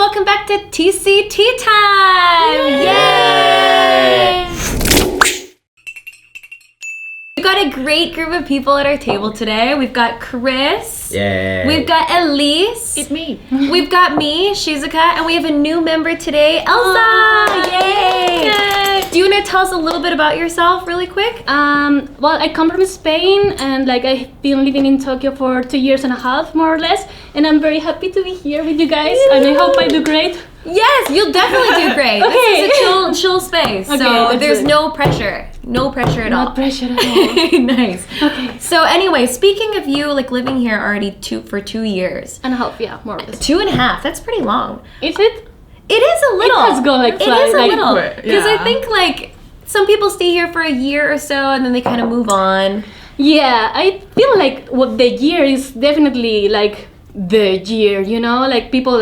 welcome back to TCT time! Yay! We've got a great group of people at our table today. We've got Chris. Yay. We've got Elise. It's me. We've got me, Shizuka, and we have a new member today, Elsa! Yay! Do you want to tell us a little bit about yourself really quick? Well, I come from Spain, and I've been living in Tokyo for 2.5 years, more or less, and I'm very happy to be here with you guys, and I hope I do great. Yes, you'll definitely do great. Okay. This is a chill space, Okay, so there's it. no pressure. No pressure at all. Not pressure at all. Nice. Okay. So anyway, speaking of you living here already for 2 years. 2.5, yeah, more or less. 2.5, that's pretty long. Is it? It is a little. It has gone It fly, is a little. Because yeah. I think some people stay here for a year or so and then they kind of move on. Yeah, I feel like what the year is definitely the year, you know? People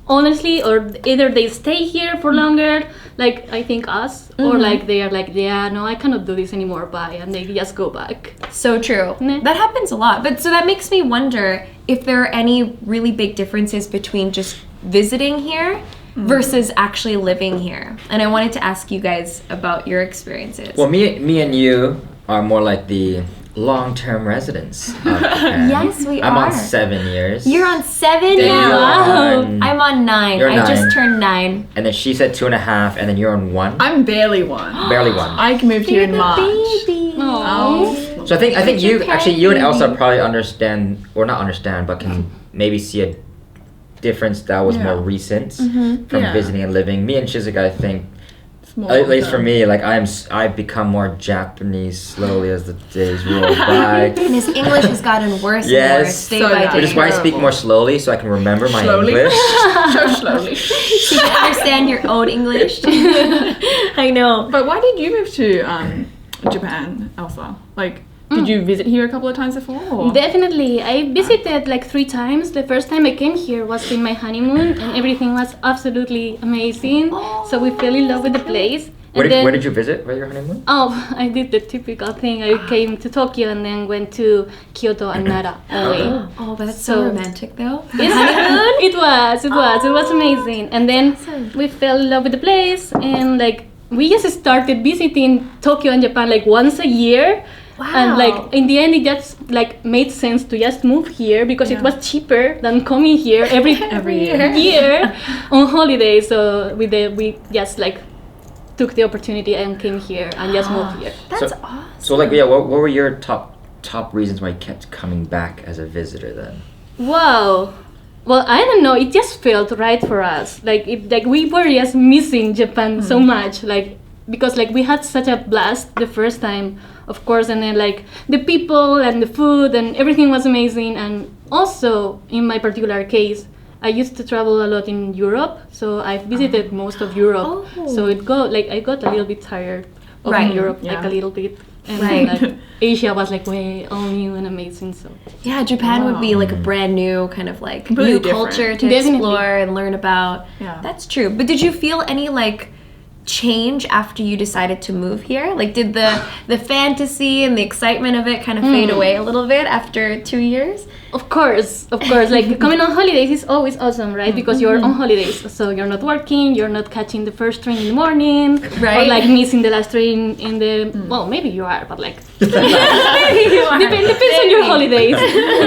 honestly, or either they stay here for longer, I think us, or they are yeah, no, I cannot do this anymore, bye, and they just go back. So true. Nah. That happens a lot. But so that makes me wonder if there are any really big differences between just visiting here versus actually living here. And I wanted to ask you guys about your experiences. Well, me and you are more like the long-term residents of Japan. Yes, we I'm are. on 7 years. You're on 7 Then now. you're Wow. on- I'm on 9. You're I just 9. turned 9. And then she said 2.5, and then you're on 1. I'm barely one. Barely 1. I moved here in March. Baby. Oh. So I think But you you and can. Elsa probably understand, or not understand, but can maybe see a difference that was more recent from Yeah. visiting and living. Me and Shizuka, I think, It's more at least for long-term. me, I've become more Japanese slowly as the days roll by. And his English has gotten worse and Yes. worse day So by bad. day. Which is why I speak more slowly so I can remember my Slowly? English. So slowly. So you can understand your own English. I know. But why did you move to Japan, Elsa? Did you visit here a couple of times before? Or? Definitely. I visited 3 times. The first time I came here was in my honeymoon, and everything was absolutely amazing. So we fell in love with the place. Where did you visit for your honeymoon? Oh, I did the typical thing. I came to Tokyo and then went to Kyoto and Nara only. Oh, but that's so So- romantic though. It was amazing. And then we fell in love with the place, and we just started visiting Tokyo and Japan once a year. Wow. And in the end, it just made sense to just move here because it was cheaper than coming here every year on holiday. So we just took the opportunity and came here and just moved here. That's So- awesome. So what were your top reasons why you kept coming back as a visitor then? Wow. Well, I don't know. It just felt right for us. We were just missing Japan so much. Because we had such a blast the first time, of course, and then the people and the food and everything was amazing. And also, in my particular case, I used to travel a lot in Europe, so I've visited most of Europe. Oh. So I got a little bit tired of Right. Europe, Yeah. a little bit. And Right. Asia was way all new and amazing. So Yeah, Japan would be a brand new kind of Completely new different. culture to Definitely. explore and learn about. Yeah. That's true. But did you feel any change after you decided to move here? Did the fantasy and the excitement of it kind of fade away a little bit after 2 years? Of course. Coming on holidays is always awesome, right? Because you're on holidays, so you're not working, you're not catching the first train in the morning, Right. or missing the last train in the. Well, maybe you are, but Maybe you are. depends on your Maybe. holidays.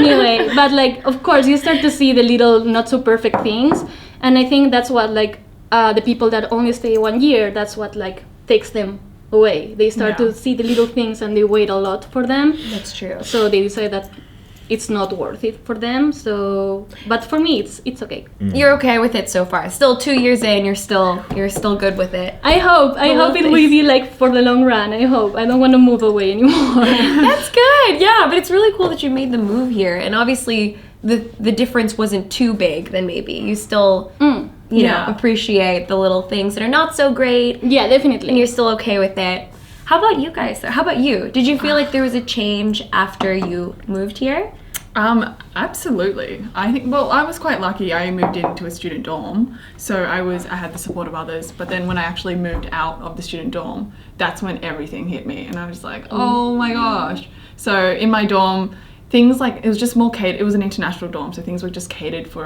Anyway, but of course, you start to see the little not so perfect things, and I think that's what the people that only stay 1 year, that's what takes them away. They start Yeah. to see the little things and they wait a lot for them. That's true. So they decide that it's not worth it for them. So, but for me, it's okay. You're okay with it so far. Still 2 years in, you're still good with it. I hope it will be for the long run. I hope. I don't want to move away anymore. That's good. Yeah, but it's really cool that you made the move here, and obviously the difference wasn't too big. Then maybe you still you know Yeah. appreciate the little things that are not so great, Yeah, definitely. and you're still okay with it. How about you guys? How about you? Did you feel like there was a change after you moved here? Absolutely. I think, well, I was quite lucky. I moved into a student dorm, so I had the support of others. But then when I actually moved out of the student dorm, that's when everything hit me, and I was like, oh my gosh. So in my dorm, things it was just more catered. It was an international dorm, so things were just catered for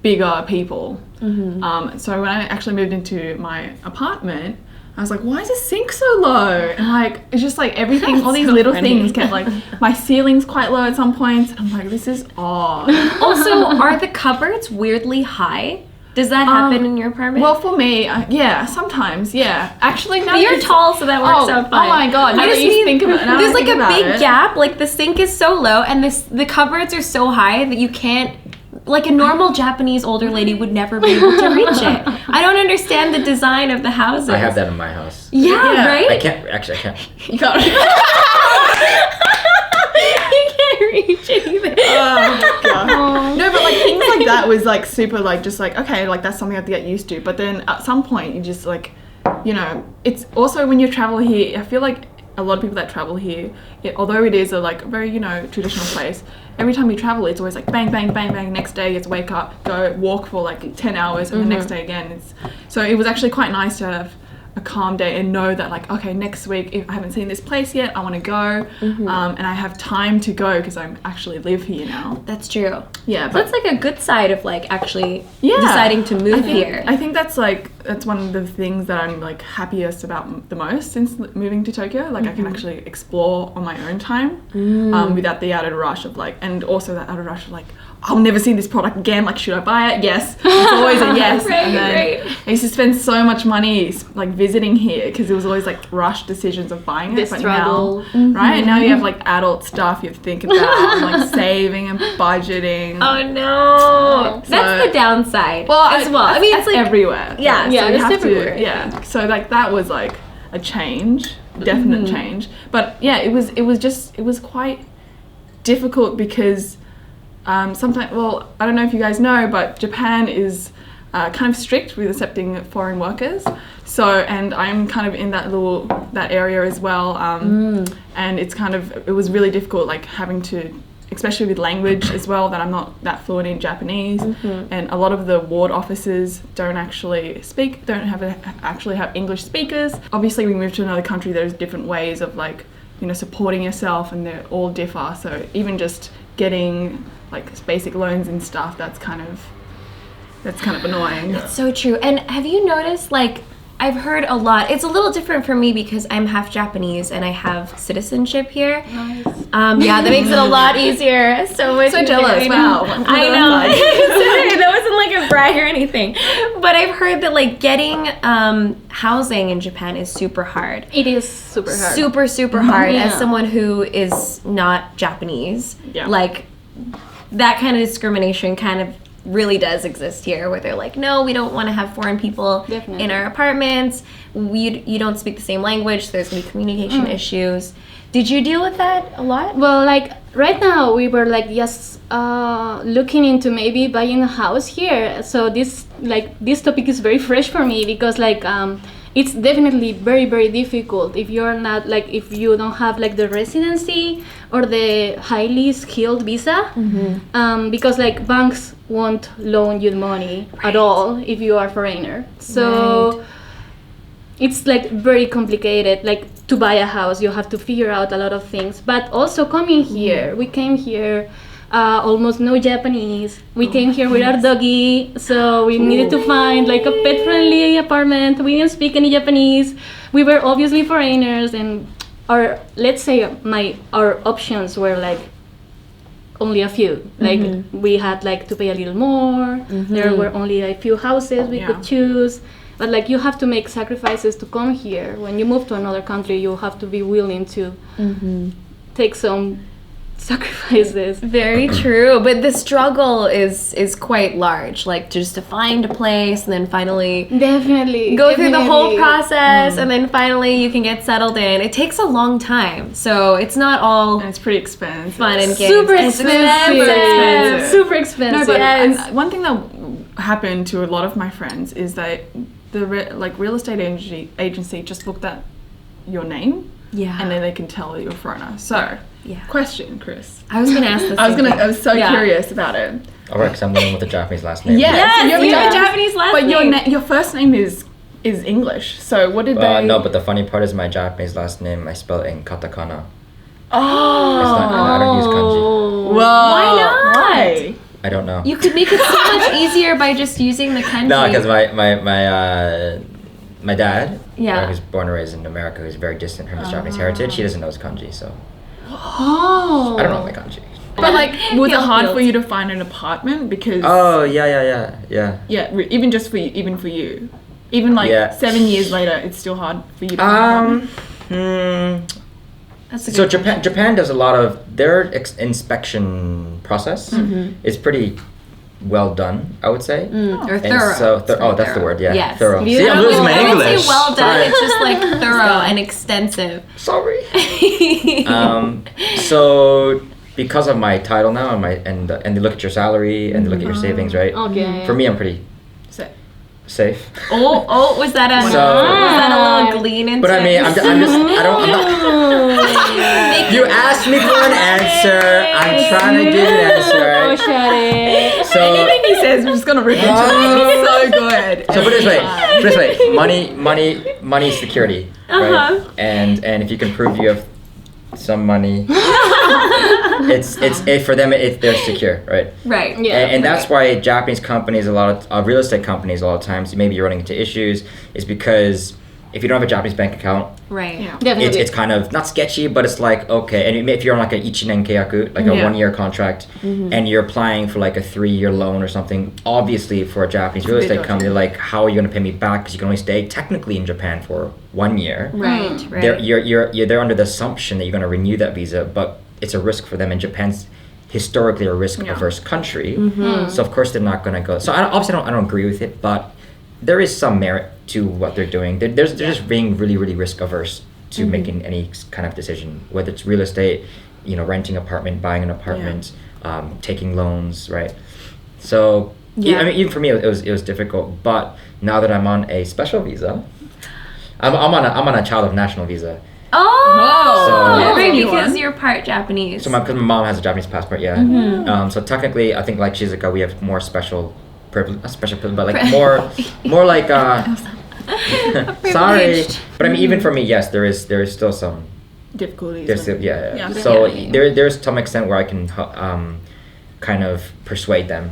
bigger people. So when I actually moved into my apartment, I was like, why is the sink so low? And like, it's just like everything, all these little things kept like, my ceiling's quite low at some points. And I'm like, this is odd. Also, are the cupboards weirdly high? Does that happen in your apartment? Well, for me, yeah, sometimes, yeah. Actually, no. But you're tall, so that works out fine. Oh my god, now that you think of it. There's like a big gap, like the sink is so low and the cupboards are so high that you can't, like a normal Japanese older lady would never be able to reach it. I don't understand the design of the houses. I have that in my house. Yeah, right? I can't. You can't. You can't reach it either. Oh god. No, but like things like that was like super like just like okay, like that's something I have to get used to. But then at some point you just like, you know, it's also when you travel here, I feel like a lot of people that travel here, although it is a like very, you know, traditional place, every time you travel it's always like bang, bang, bang, bang, next day it's wake up, go walk for like 10 hours and the next day again. So it was actually quite nice to have a calm day and know that like, okay, next week if I haven't seen this place yet, I want to go, and I have time to go because I actually live here now. That's true. Yeah, So but that's like a good side of like actually deciding to move here. I think that's one of the things that I'm like happiest about the most since moving to Tokyo. Like I can actually explore on my own time, without the added rush of like, and also that added rush of like, I'll never see this product again, like should I buy it? Yes. It's always a yes. And then I used to spend so much money like visiting here because it was always like rushed decisions of buying it. But struggle. now, right? Now you have like adult stuff you have to think about, like saving and budgeting. Oh no. That's the downside as well. I mean, it's like everywhere. Yeah, so yeah, you it's have everywhere. to, yeah. So like that was like a change, definite change. But yeah, it was quite difficult because sometimes, well, I don't know if you guys know, but Japan is kind of strict with accepting foreign workers. So, and I'm kind of in that area as well. And it was really difficult, like having to, especially with language as well, that I'm not that fluent in Japanese. And a lot of the ward officers don't actually have English speakers. Obviously, we moved to another country, there's different ways of like, you know, supporting yourself and they all differ. So even just getting like basic loans and stuff, that's kind of annoying. It's so true. And have you noticed, like, I've heard a lot. It's a little different for me because I'm half Japanese and I have citizenship here. Nice. Yeah, that makes it a lot easier. So much So easier. jealous. Wow. I know. That wasn't like a brag or anything. But I've heard that like getting housing in Japan is super hard. It is super hard. Super hard. Yeah. As someone who is not Japanese, like that kind of discrimination kind of really does exist here, where they're like, no, we don't want to have foreign people in our apartments. You don't speak the same language. There's gonna be communication issues. Did you deal with that a lot? Well, like right now we were like just looking into maybe buying a house here. So this topic is very fresh for me because like it's definitely very, very difficult if you're not like, if you don't have like the residency or the highly skilled visa, because like banks won't loan you the money at all if you are a foreigner. So it's like very complicated. Like to buy a house, you have to figure out a lot of things. But also coming here, we came here almost no Japanese. We came here with our doggy, so we needed to find like a pet-friendly apartment. We didn't speak any Japanese. We were obviously foreigners, and our options were like only a few. Like we had like to pay a little more. There were only a few houses we could choose. But like you have to make sacrifices to come here. When you move to another country, you have to be willing to take some sacrifices. Very true, but the struggle is quite large, like just to find a place and then finally go through the whole process and then finally you can get settled in. It takes a long time, so it's not all and it's pretty expensive. Fun and games. Super expensive. Super expensive. No, but and one thing that happened to a lot of my friends is that the real estate agency just looked at your name, and then they can tell you're a foreigner. So, question, Chris. I was gonna ask this. I was so curious about it. Alright, because I'm the one with the Japanese last name. Yes, you have a Japanese last name. But your first name is English. So what did they? No, but the funny part is my Japanese last name I spell in katakana. Oh. I don't use kanji. Whoa. Why not? Why? I don't know. You could make it so much easier by just using the kanji. No, because my dad, Yeah. who's born and raised in America, who's very distant from his Japanese heritage, he doesn't know his kanji, so Oh. I don't know my kanji. But like, was it Heel hard for fields. you to find an apartment? Because Oh yeah. even just for you, even like Yeah. 7 years later, it's still hard for you to find an apartment. That's a So good Japan does a lot of their inspection process is pretty well done, I would say. or And thorough. so It's very that's the thorough. word, yeah. Yes. Thorough. You See, I'm don't- losing my I wouldn't English. say well done. Sorry. It's just like thorough and extensive. Sorry. So because of my title now and they look at your salary and they look at your savings, right? Okay. For me, I'm pretty So, safe. Oh, was that a So- was that a little glean into But I mean, I'm just I'm not. You asked me for an answer. I'm trying to give you an answer, Oh, right? shut it. So. anything he says, we're just gonna rip into it. It's so good. So put it this way, money is security, right? And if you can prove you have some money, for them they're secure, right? Right. Yeah. And that's why Japanese companies, a lot of real estate companies, a lot of times maybe you're running into issues, is because if you don't have a Japanese bank account, Right. Yeah. Definitely. it's kind of not sketchy, but it's like okay. And if you're on like a ichinen keyaku, like a Yeah. 1-year contract, and you're applying for like a 3-year loan or something, obviously for a Japanese real bit estate dodgy. company, like how are you going to pay me back? Because you can only stay technically in Japan for 1 year. Right. They're under the assumption that you're going to renew that visa, but it's a risk for them. And Japan's historically a risk-averse country, so of course they're not going to go. So I don't agree with it, but there is some merit to what they're doing. They're just being really, really risk-averse to making any kind of decision, whether it's real estate, renting an apartment, buying an apartment, taking loans, right? So Yeah. I mean, even for me, it was difficult. But now that I'm on a special visa, I'm on a child of national visa. Oh, So- right, Yeah. because you're part Japanese. So because my mom has a Japanese passport, yeah. So technically, I think like Shizuka, we have more special privilege, not special privilege, but like more like sorry. Privileged. But I mean, even for me, yes, there is still some. Difficulties. There's still, when- yeah. Yeah. So Yeah. there's some extent where I can kind of persuade them.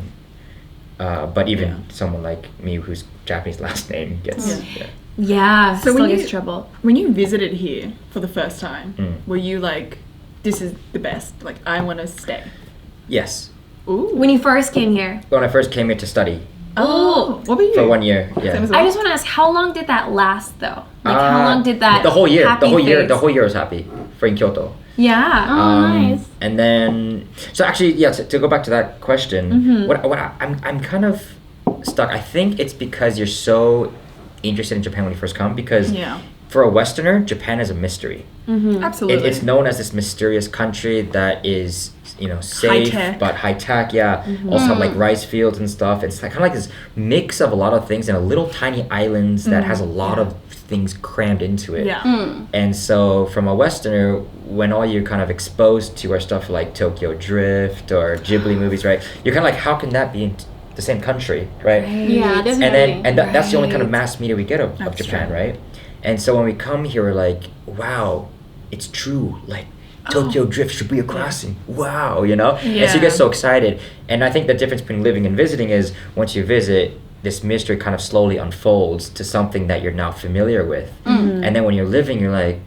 But even someone like me whose Japanese last name gets. Yeah. Yeah, So still when gets you- trouble. When you visited here for the first time, Mm. were you like, this is the best, like I want to stay? Yes. Ooh. When you first came here. When I first came here to study Oh, what about you? for 1 year, Same yeah. as I just want to ask, how long did that last though? Like, how long did that? The whole year. happy The phase- whole year was happy for in Kyoto. Yeah. Oh, nice. And then, so actually, yeah. To go back to that question, I'm kind of stuck. I think it's because you're so interested in Japan when you first come. Because Yeah. for a Westerner, Japan is a mystery. Absolutely. It's known as this mysterious country that is, safe High-tech. but high tech. Yeah. Also have like rice fields and stuff. It's like kind of like this mix of a lot of things in a little tiny islands that has a lot of things crammed into it. Yeah. And so, from a Westerner, when all you're kind of exposed to are stuff like Tokyo Drift or Ghibli movies, right? You're kind of like, how can that be in the same country, right? Yeah, definitely. And then, that's the only kind of Right. mass media we get of That's Japan, true. right? And so when we come here, we're like, wow, it's true. Like, Tokyo Drift should be a crossing. Wow, And so you Yeah. get so excited. And I think the difference between living and visiting is once you visit, this mystery kind of slowly unfolds to something that you're now familiar with. And then when you're living, you're like,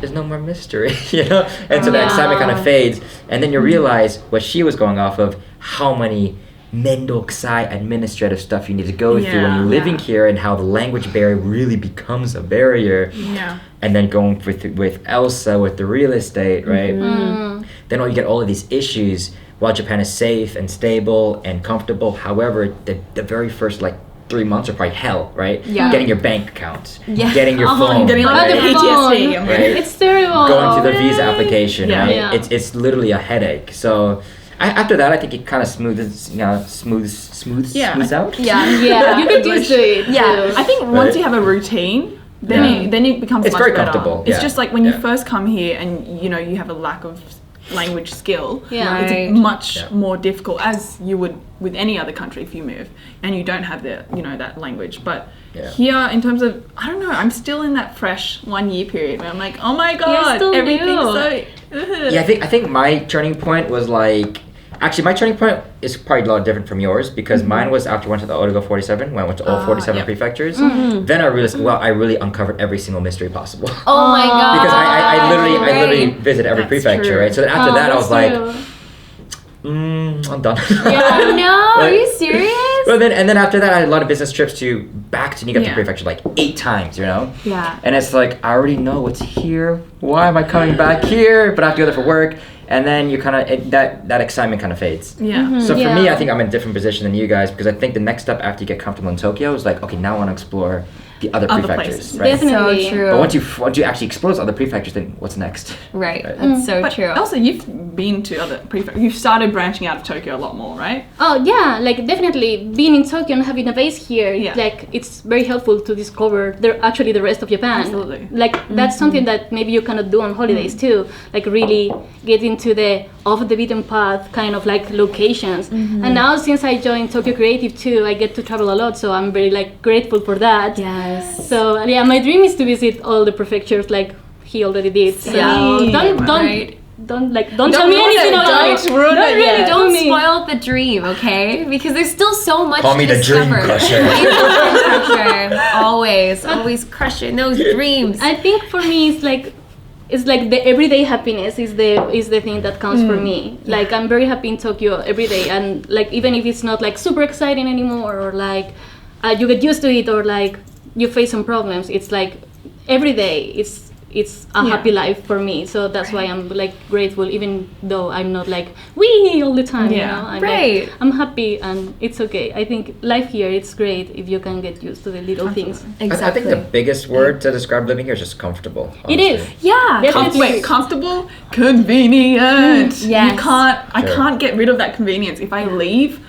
there's no more mystery, And so the excitement kind of fades. And then you realize what she was going off of, how many mendokusai administrative stuff you need to go through when you're living here, and how the language barrier really becomes a barrier. Yeah. And then going with Elsa with the real estate, right? Then you get all of these issues while Japan is safe and stable and comfortable. However, the very first 3 months are probably hell, right? Yeah. Getting your bank account, Yeah. getting your phone, Getting Not like the right? PTSD. phone. Right. It's terrible. Going through the visa application, Yeah. right? Yeah. It's literally a headache. So after that, I think it kind of smooths out. Yeah. Yeah, you get used to it. Yeah, too. I think once Right. you have a routine, then Yeah. then it becomes It's much very better. comfortable, It's yeah. just like when you Yeah. first come here and you have a lack of language skill. Yeah. It's Right. much Yeah. more difficult, as you would with any other country if you move and you don't have that language. But Yeah. here, in terms of, I don't know, I'm still in that fresh 1 year period where I'm like, oh my god, still everything's new. so. Yeah, I think my turning point was like Actually, my turning point is probably a lot different from yours because mine was after I went to the Otago 47, when I went to all 47 yep. prefectures. Then I realized, well, I really uncovered every single mystery possible. Oh my god. Because I literally visit every That's prefecture, true. right? So then after that, I was like, true. I'm done. Oh no, are you serious? Well, then after that, I had a lot of business trips back to Niigata Yeah. Prefecture like 8 times, you know? Yeah. And it's like, I already know what's here. Why am I coming back here? But I have to go there for work. And then you kind of, that excitement kind of fades. Yeah. So for me, Yeah. I think I'm in a different position than you guys because I think the next step after you get comfortable in Tokyo is like, okay, now I want to explore the other prefectures, places. right? Definitely. So true. But once you actually explore those other prefectures, then what's next? Right. Right. That's so But true. also, you've been to other prefectures. You've started branching out of Tokyo a lot more, right? Oh yeah, like definitely being in Tokyo and having a base here, Yeah. like it's very helpful to discover actually the rest of Japan. Absolutely. Like that's something that maybe you cannot do on holidays too. Like really get into the off the beaten path kind of like locations. And now since I joined Tokyo Creative too, I get to travel a lot, so I'm very like grateful for that. Yes. So yeah, my dream is to visit all the prefectures like he already did. So Same. don't Right. don't Don't tell me ruin anything it, about don't ruin it really yet. tell Don't me. spoil the dream, okay? Because there's still so much Call me to the dream discover. crusher. Dream crusher. Always crushing those dreams. I think for me it's like the everyday happiness is the thing that counts for me. Like I'm very happy in Tokyo every day, and like even if it's not like super exciting anymore, or like you get used to it, or like you face some problems, it's like every day it's a happy life for me. So that's why I'm like grateful, even though I'm not like wee all the time. Yeah. You know, I'm Right. like, I'm happy and it's okay. I think life here it's great if you can get used to the little things. I think the biggest word to describe living here is just comfortable. It honestly. is. Yeah. Definitely. Wait, comfortable, convenient. yes. I Sure. can't get rid of that convenience. If I leave,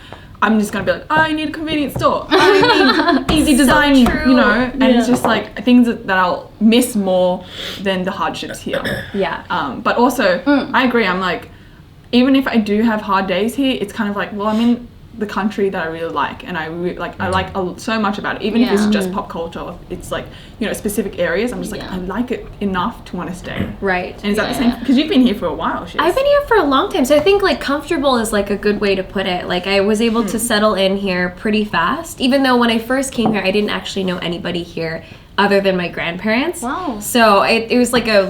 I'm just gonna be like, I need a convenience store. I need easy design, true. you know. And it's Yeah. just like things that I'll miss more than the hardships here. Yeah. But also, I agree. I'm like, even if I do have hard days here, it's kind of like, well, I'm in the country that I really like, and I like so much about it. Even if it's Yeah. just pop culture, or it's like, you know, specific areas. I'm just like, Yeah. I like it enough to want to stay. Right. And is that the Yeah. same? Because you've been here for a while, Shiz. I've been here for a long time, so I think like comfortable is like a good way to put it. Like I was able to settle in here pretty fast, even though when I first came here, I didn't actually know anybody here other than my grandparents. Wow. So it was like a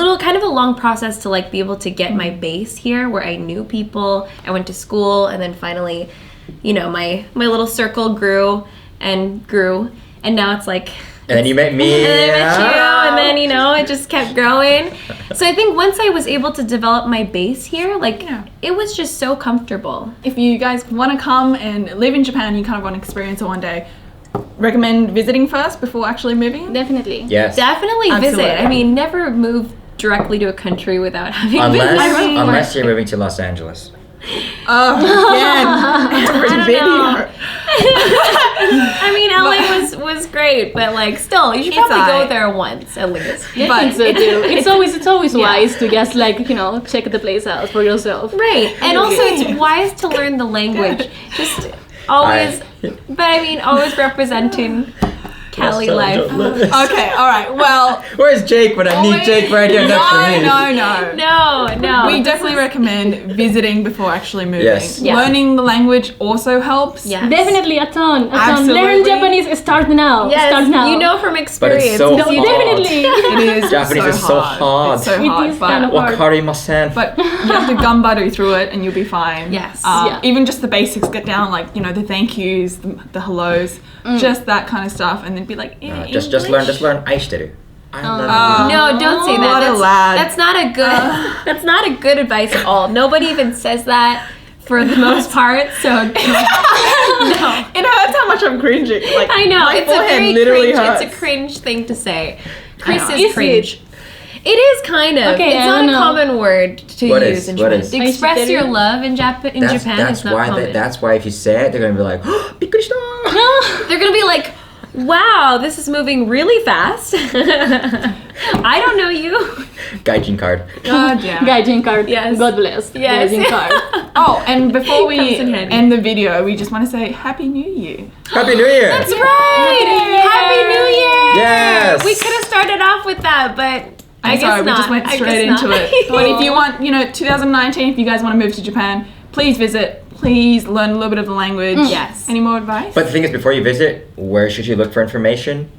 little kind of a long process to like be able to get my base here, where I knew people, I went to school, and then finally, you know, my little circle grew, and now it's like. And then you met me. And then I met you, and then, you know, it just kept growing. So I think once I was able to develop my base here, like, Yeah. it was just so comfortable. If you guys want to come and live in Japan, you kind of want to experience it one day, recommend visiting first before actually moving? Definitely. Yes. Definitely Absolutely. visit. I mean, never move directly to a country without having visited. Unless you're moving to Los Angeles. Oh, again, different video. I mean, LA was great, but like, still, you should It's probably go alright. there once at least. I think so too. It's always Yeah. wise to just like, you know, check the place out for yourself. Right, and also it's wise to learn the language. Just always, but I mean, always representing Cali life. Okay, all right. Well, Where's Jake when I need Jake right here next to me? No. We definitely recommend visiting before actually moving. Yes. Yeah. Learning the language also helps. Yes. Definitely a ton. Absolutely. Learn Japanese. Start now. Yes, Start now. you know from But experience. it's so No, hard. you don't. Definitely. It is Japanese is so hard. It's so It hard, is but, kind of hard. Wakarimasen. but you have to gumbaru through it and you'll be fine. Yes. Yeah. Even just the basics, get down like, you know, the thank yous, the hellos, just that kind of stuff, and then be like, Just learn Aishiteru. I love you. No, don't say that. What a That's, lad. that's not a good. That's not a good advice at all. Nobody even says that for the most part. So no. It hurts how much I'm cringing. Like, I know my it's a forehead very literally cringe. hurts. It's a cringe thing to say. Chris know. is Is cringe. It is kind of. Okay, it's I not don't a know. common word to What use is? in What Japan. is? To express Aishiteru? your love in Japan That's is not why common. that's why if you say it, they're gonna be like, "Bikkurishita." They're gonna be like, "Wow, this is moving really fast." I don't know you. Gaijin card. God, yeah. Gaijin card. Yes. God bless. Yes. Gaijin card. Oh, and before we Comes in handy. end the video, we just want to say Happy New Year. Happy New Year! That's right. Happy New Year. Yes. We could have started off with that, but I I'm guess sorry, not. we just went I straight guess into not. it. But if you want, 2019, if you guys want to move to Japan, please visit. Please learn a little bit of the language. Yes. Any more advice? But the thing is, before you visit, where should you look for information?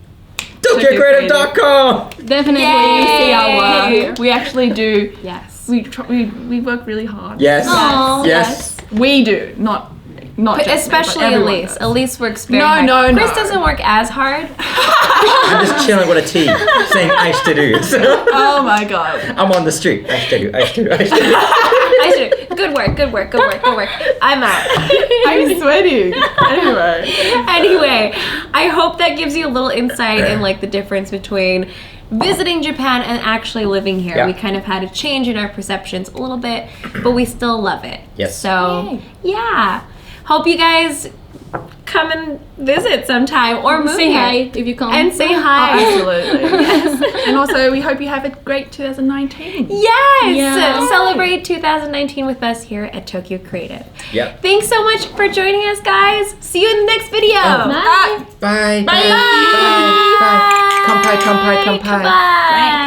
TokyoCreative.com. Definitely. See our work. We actually do. Yes. We work really hard. Yes. Aw. Yes. We do, not But just me, especially but everyone Elise. does. Elise works very No, hard. no, Chris no. doesn't work as hard. I'm just chilling with a tea, saying ice to do. Oh my god. I'm on the street. Ice to do. Ice to do. Ice to do. I should. Good work. Good work. Good work. Good work. I'm out. I'm sweating. Anyway, I hope that gives you a little insight in like the difference between visiting Japan and actually living here. Yeah. We kind of had a change in our perceptions a little bit, but we still love it. Yes. So, yeah. Hope you guys come and visit sometime or move Say here. hi if you come. And say hi. Absolutely. Yes. And also, we hope you have a great 2019. Yes! Yeah. Celebrate 2019 with us here at Tokyo Creative. Yep. Thanks so much for joining us, guys. See you in the next video. Bye. Bye. Bye. Bye. Bye. Kampai, kampai, kampai. Bye.